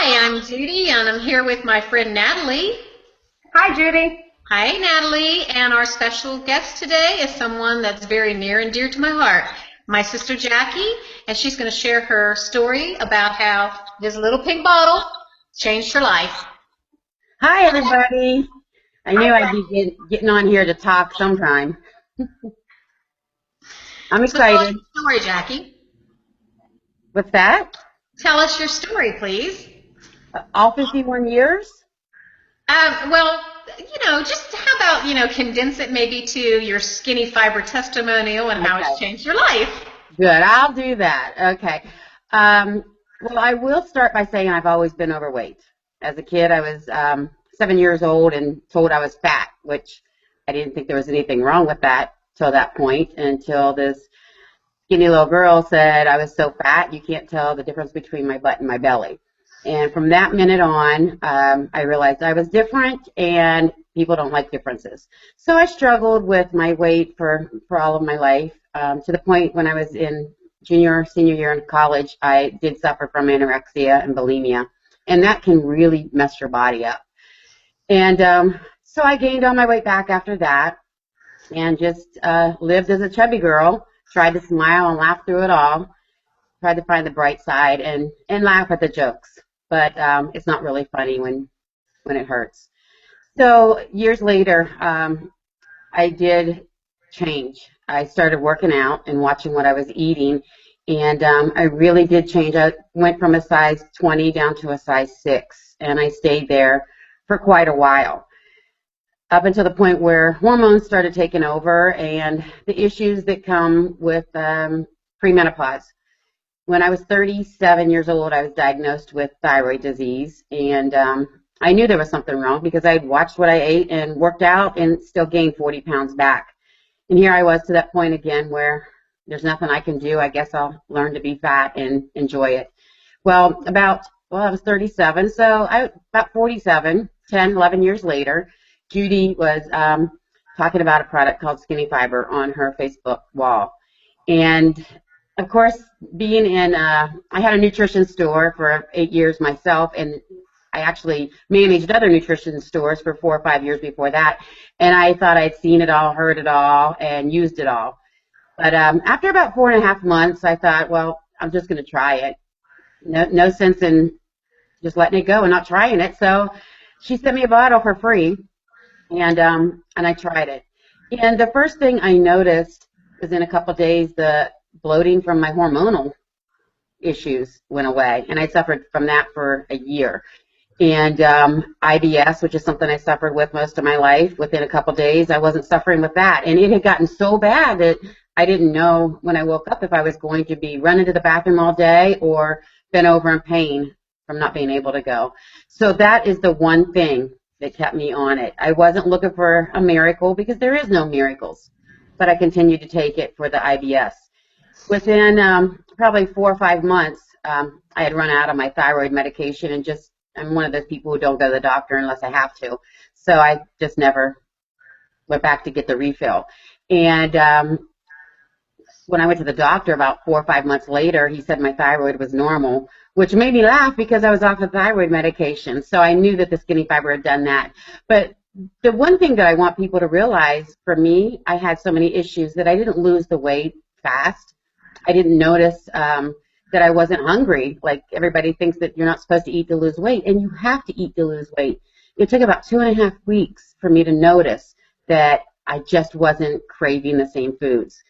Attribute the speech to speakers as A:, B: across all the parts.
A: Hi, I'm Judy, and I'm here with my friend Natalie.
B: Hi, Judy.
A: Hi, Natalie, and our special guest today is someone that's very near and dear to my heart, my sister Jackie, and she's going to share her story about how this little pink bottle changed her life.
B: Hi, everybody. I knew I'd be getting on here to talk sometime. I'm
A: So tell us
B: excited.
A: your story, Jackie.
B: What's that?
A: Tell us your story, please.
B: All 51 years?
A: Well, just how about, condense it maybe to your skinny fiber testimonial and how it's changed your life.
B: Good. I'll do that. Okay. Well, I will start by saying I've always been overweight. As a kid, I was 7 years old and told I was fat, which I didn't think there was anything wrong with that till that point, until this skinny little girl said I was so fat you can't tell the difference between my butt and my belly. And from that minute on, I realized I was different and people don't like differences. So I struggled with my weight for all of my life, to the point when I was in senior year in college, I did suffer from anorexia and bulimia, and that can really mess your body up. And so I gained all my weight back after that and just lived as a chubby girl, tried to smile and laugh through it all, tried to find the bright side and laugh at the jokes. But it's not really funny when it hurts. So years later, I did change. I started working out and watching what I was eating, and I really did change. I went from a size 20 down to a size 6, and I stayed there for quite a while, up until the point where hormones started taking over and the issues that come with premenopause. When I was 37 years old, I was diagnosed with thyroid disease, and I knew there was something wrong because I had watched what I ate and worked out and still gained 40 pounds back. And here I was to that point again where there's nothing I can do. I guess I'll learn to be fat and enjoy it. Well, I was 37, so about 47, 10, 11 years later, Judy was talking about a product called Skinny Fiber on her Facebook wall. And of course, I had a nutrition store for 8 years myself, and I actually managed other nutrition stores for 4 or 5 years before that. And I thought I'd seen it all, heard it all, and used it all. But after about 4.5 months, I thought, well, I'm just going to try it. No sense in just letting it go and not trying it. So she sent me a bottle for free, and I tried it. And the first thing I noticed was in a couple of days, the bloating from my hormonal issues went away, and I suffered from that for a year. And IBS, which is something I suffered with most of my life, within a couple of days, I wasn't suffering with that. And it had gotten so bad that I didn't know when I woke up if I was going to be running to the bathroom all day or bent over in pain from not being able to go. So that is the one thing that kept me on it. I wasn't looking for a miracle because there is no miracles, but I continued to take it for the IBS. Within probably 4 or 5 months, I had run out of my thyroid medication, and I'm one of those people who don't go to the doctor unless I have to. So I just never went back to get the refill. And when I went to the doctor about 4 or 5 months later, he said my thyroid was normal, which made me laugh because I was off of thyroid medication. So I knew that the Skinny Fiber had done that. But the one thing that I want people to realize, for me, I had so many issues that I didn't lose the weight fast. I didn't notice that I wasn't hungry. Like everybody thinks that you're not supposed to eat to lose weight, and you have to eat to lose weight. It took about 2.5 weeks for me to notice that I just wasn't craving the same foods.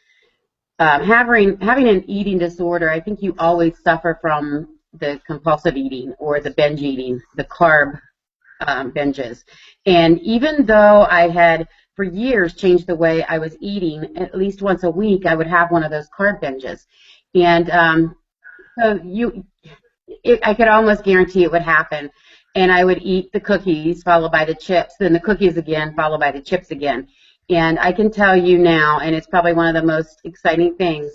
B: Having an eating disorder, I think you always suffer from the compulsive eating or the binge eating, the carb binges. And even though I had for years changed the way I was eating, at least once a week I would have one of those carb binges. And I could almost guarantee it would happen. And I would eat the cookies followed by the chips, then the cookies again followed by the chips again. And I can tell you now, and it's probably one of the most exciting things,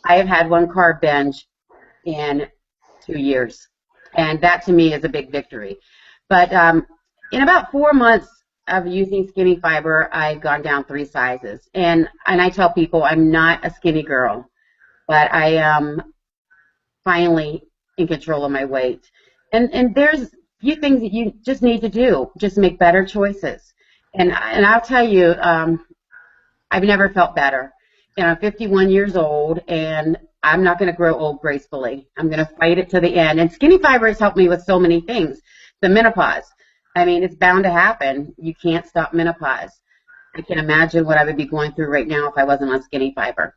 B: I have had one carb binge in 2 years. And that to me is a big victory. But in about 4 months of using Skinny Fiber, I'd gone down 3 sizes. And I tell people I'm not a skinny girl, but I am finally in control of my weight. And there's a few things that you just need to do, just make better choices. And I'll tell you, I've never felt better. You know, I'm 51 years old, and I'm not going to grow old gracefully. I'm going to fight it to the end. And Skinny Fiber has helped me with so many things. The menopause. I mean, it's bound to happen. You can't stop menopause. I can imagine what I would be going through right now if I wasn't on Skinny Fiber.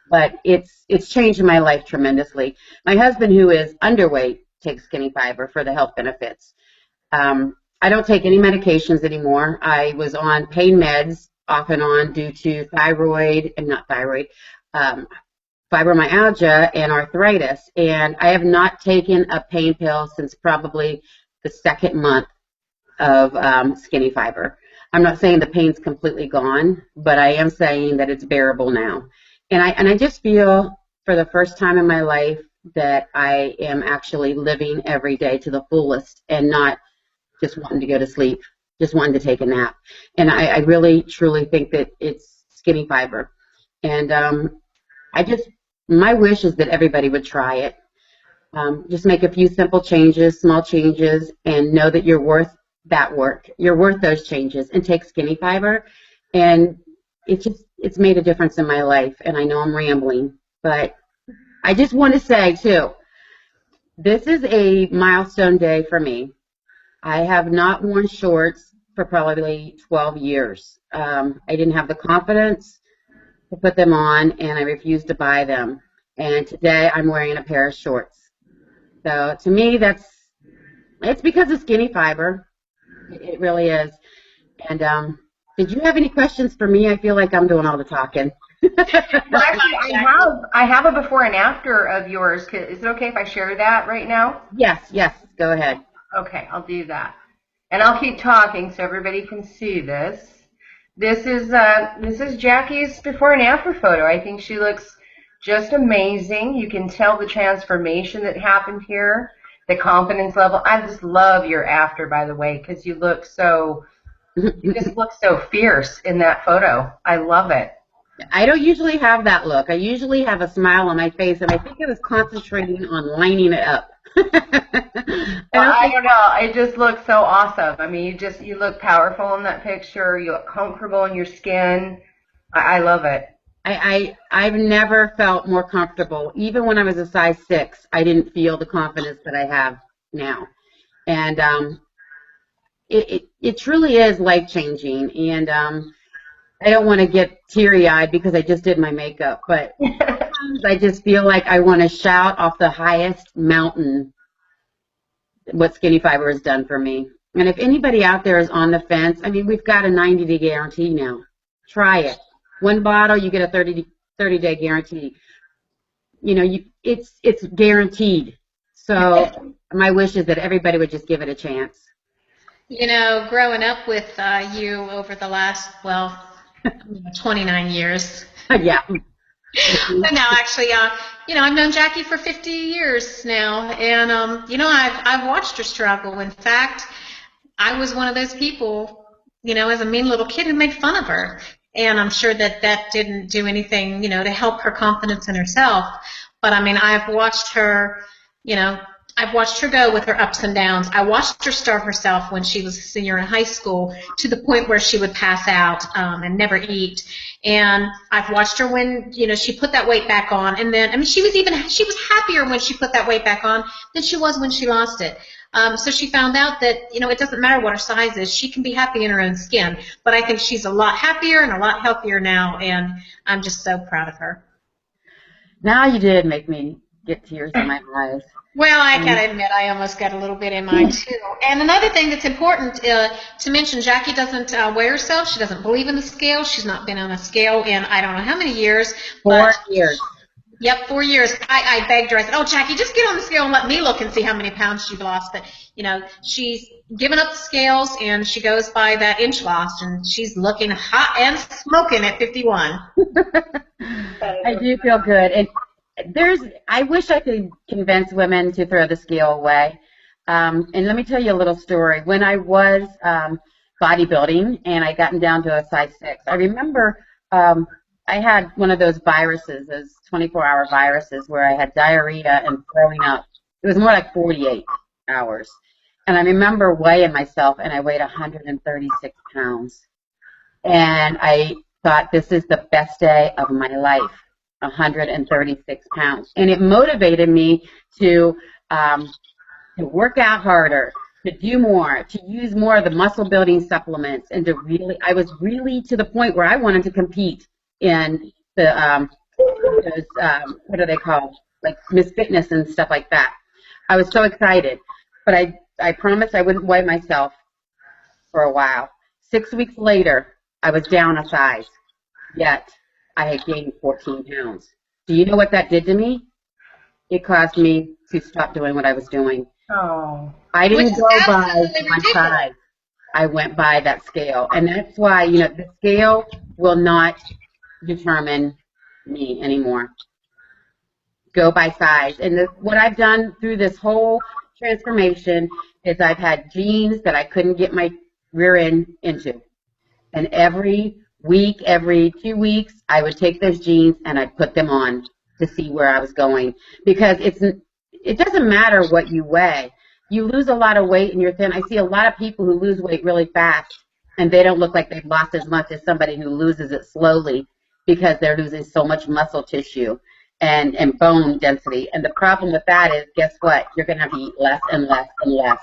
B: But it's changed my life tremendously. My husband, who is underweight, takes Skinny Fiber for the health benefits. I don't take any medications anymore. I was on pain meds off and on due to fibromyalgia and arthritis. And I have not taken a pain pill since probably the second month of Skinny Fiber. I'm not saying the pain's completely gone, but I am saying that it's bearable now. And I just feel for the first time in my life that I am actually living every day to the fullest and not just wanting to go to sleep, just wanting to take a nap. And I really, truly think that it's Skinny Fiber. And my wish is that everybody would try it. Just make a few simple changes, small changes, and know that you're worth that work. You're worth those changes, and take Skinny Fiber. And it's made a difference in my life. And I know I'm rambling, but I just want to say too, this is a milestone day for me. I have not worn shorts for probably 12 years. I didn't have the confidence to put them on, and I refused to buy them. And today I'm wearing a pair of shorts. So to me, it's because of Skinny Fiber. It really is. And did you have any questions for me? I feel like I'm doing all the talking.
C: Well, actually, I have a before and after of yours. Is it okay if I share that right now?
B: Yes, go ahead.
C: Okay, I'll do that. And I'll keep talking so everybody can see this. This is Jackie's before and after photo. I think she looks just amazing. You can tell the transformation that happened here, the confidence level. I just love your after, by the way, because you just look so fierce in that photo. I love it.
B: I don't usually have that look. I usually have a smile on my face, and I think I was concentrating on lining it up.
C: Well, I don't know. It just looks so awesome. I mean, you look powerful in that picture. You look comfortable in your skin. I love it.
B: I've never felt more comfortable. Even when I was a size 6, I didn't feel the confidence that I have now. And it truly is life-changing. And I don't want to get teary-eyed because I just did my makeup, but sometimes I just feel like I want to shout off the highest mountain what Skinny Fiber has done for me. And if anybody out there is on the fence, I mean, we've got a 90-day guarantee now. Try it. One bottle, you get a 30-day guarantee. You know, it's guaranteed. So my wish is that everybody would just give it a chance.
A: You know, growing up with you over the last, 29 years.
B: Yeah.
A: But no, actually, I've known Jackie for 50 years now, and I've watched her struggle. In fact, I was one of those people, as a mean little kid who made fun of her, and I'm sure that didn't do anything, to help her confidence in herself. But I mean, I've watched her, I've watched her go with her ups and downs. I watched her starve herself when she was a senior in high school to the point where she would pass out and never eat. And I've watched her when, she put that weight back on. And then, I mean, she was happier when she put that weight back on than she was when she lost it. So she found out that, it doesn't matter what her size is. She can be happy in her own skin. But I think she's a lot happier and a lot healthier now. And I'm just so proud of her.
B: Now you did make me get tears in my eyes.
A: Well, I gotta admit, I almost got a little bit in mine too. And another thing that's important to mention, Jackie doesn't weigh herself. She doesn't believe in the scale. She's not been on a scale in I don't know how many years.
B: 4 years.
A: Yep, 4 years. I begged her. I said, "Oh, Jackie, just get on the scale and let me look and see how many pounds you've lost." But she's given up the scales and she goes by that inch loss, and she's looking hot and smoking at 51.
B: I do feel good. And I wish I could convince women to throw the scale away. And let me tell you a little story. When I was bodybuilding and I gotten down to a size 6, I remember I had one of those viruses, those 24-hour viruses where I had diarrhea and throwing up. It was more like 48. hours. And I remember weighing myself, and I weighed 136 pounds. And I thought, this is the best day of my life, 136 pounds. And it motivated me to work out harder, to do more, to use more of the muscle building supplements, and I was really to the point where I wanted to compete in the, what are they called? Like Miss Fitness and stuff like that. I was so excited, but I promised I wouldn't weigh myself for a while. 6 weeks later, I was down a size, yet I had gained 14 pounds. Do you know what that did to me? It caused me to stop doing what I was doing.
C: Oh.
B: I didn't go by
A: absolutely
B: my
A: ridiculous.
B: size. I went by that scale. And that's why, the scale will not determine me anymore. Go by size. And what I've done through this whole transformation is I've had jeans that I couldn't get my rear end into. And every week, every 2 weeks, I would take those jeans and I'd put them on to see where I was going. Because it doesn't matter what you weigh. You lose a lot of weight and you're thin. I see a lot of people who lose weight really fast, and they don't look like they've lost as much as somebody who loses it slowly, because they're losing so much muscle tissue and bone density. And the problem with that is, guess what? You're going to have to eat less and less and less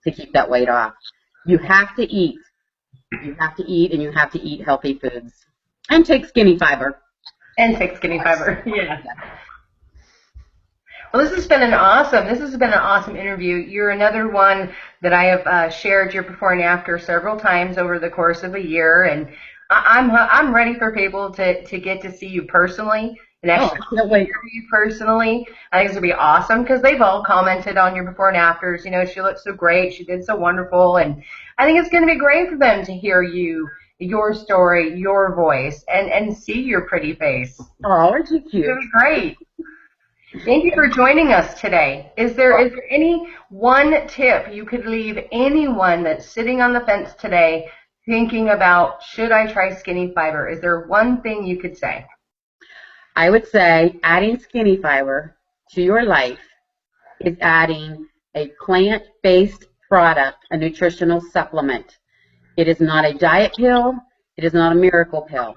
B: to keep that weight off. You have to eat. You have to eat, and you have to eat healthy foods. And take skinny fiber.
C: And take skinny fiber. Yeah. Well, this has been an awesome interview. You're another one that I have shared your before and after several times over the course of a year, and I'm ready for people to get to see you personally and actually hear you personally. I think it's gonna be awesome because they've all commented on your before and afters. She looked so great, she did so wonderful, and I think it's gonna be great for them to hear you, your story, your voice, and see your pretty face.
B: Oh, aren't you cute?
C: It was great. Thank you for joining us today. Is there any one tip you could leave anyone that's sitting on the fence today thinking about, should I try skinny fiber? Is there one thing you could say?
B: I would say adding skinny fiber to your life is adding a plant-based product, a nutritional supplement. It is not a diet pill. It is not a miracle pill.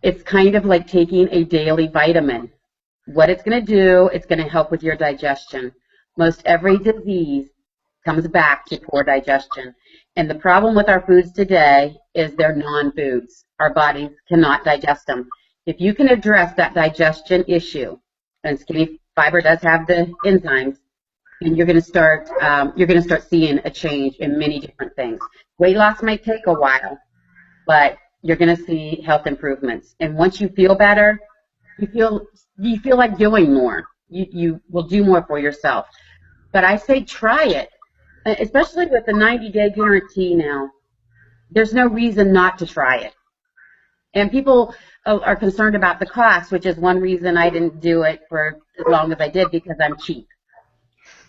B: It's kind of like taking a daily vitamin. What it's going to do, it's going to help with your digestion. Most every disease comes back to poor digestion. And the problem with our foods today is they're non-foods. Our bodies cannot digest them. If you can address that digestion issue, and skinny fiber does have the enzymes, and you're going to start seeing a change in many different things. Weight loss might take a while, but you're going to see health improvements. And once you feel better, you feel like doing more. You will do more for yourself. But I say try it, especially with the 90-day guarantee now. There's no reason not to try it. And people are concerned about the cost, which is one reason I didn't do it for as long as I did, because I'm cheap.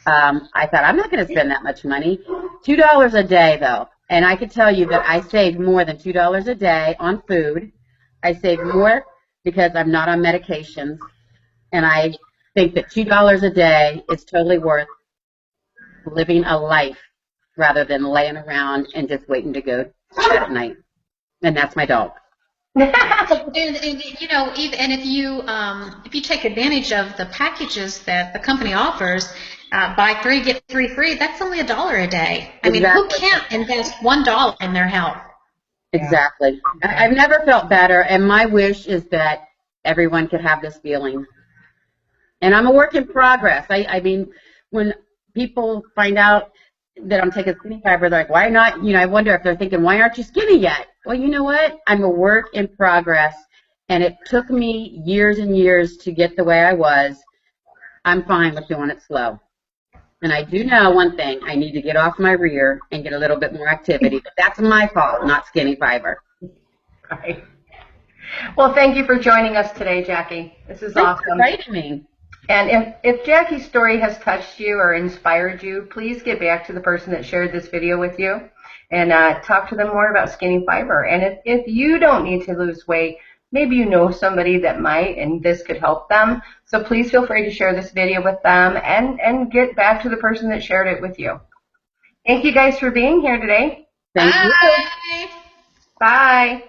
B: I thought, I'm not going to spend that much money. $2 a day, though. And I can tell you that I saved more than $2 a day on food. I saved more because I'm not on medications. And I think that $2 a day is totally worth living a life rather than laying around and just waiting to go to bed at night. And that's my dog.
A: And if you take advantage of the packages that the company offers, buy 3 get 3 free. That's only $1 a day. I mean, who can't invest $1 in their health?
B: Exactly. I've never felt better, and my wish is that everyone could have this feeling. And I'm a work in progress. I mean, when people find out that I'm taking skinny fiber, they're like, why not? I wonder if they're thinking, why aren't you skinny yet? Well, you know what? I'm a work in progress, and it took me years and years to get the way I was. I'm fine with doing it slow. And I do know one thing. I need to get off my rear and get a little bit more activity. But that's my fault, not skinny fiber.
C: Right. Well, thank you for joining us today, Jackie. This is awesome.
B: Thanks for inviting me.
C: And if Jackie's story has touched you or inspired you, please get back to the person that shared this video with you and talk to them more about skinny fiber. And if you don't need to lose weight, maybe you know somebody that might, and this could help them. So please feel free to share this video with them and get back to the person that shared it with you. Thank you guys for being here today.
B: Thank you.
A: Bye.
C: Bye.